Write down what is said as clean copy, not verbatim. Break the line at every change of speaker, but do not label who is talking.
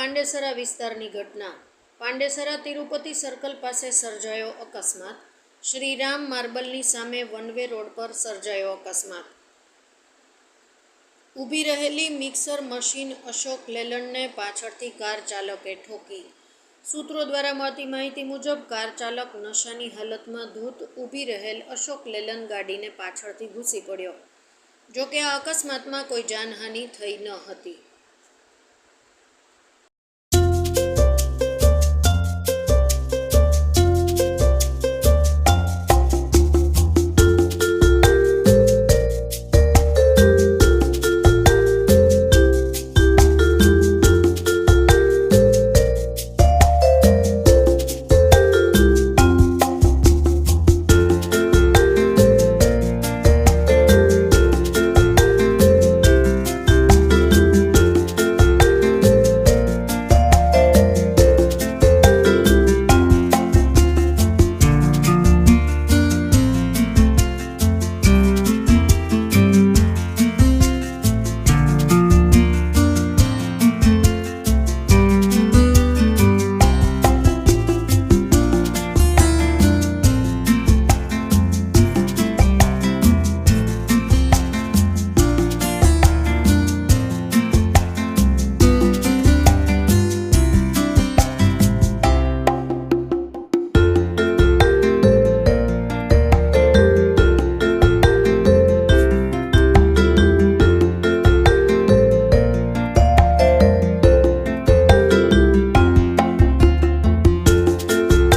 પાંડેસરા વિસ્તારની ઘટના. પાંડેસરા તિરુપતિ સર્કલ પાસે સર્જાયો અકસ્માત. શ્રીરામ માર્બલની સામે વન વે રોડ પર સર્જાયો અકસ્માત. ઊભી રહેલી મિક્સર મશીન અશોક લેલન્ડને પાછળથી કાર ચાલકે ઠોકી. સૂત્રો દ્વારા મળતી માહિતી મુજબ કાર ચાલક નશાની હાલતમાં ધૂત ઊભી રહેલ અશોક લેલન્ડ ગાડીને પાછળથી ઘૂસી પડ્યો. જોકે આ અકસ્માતમાં કોઈ જાનહાનિ થઈ ન હતી.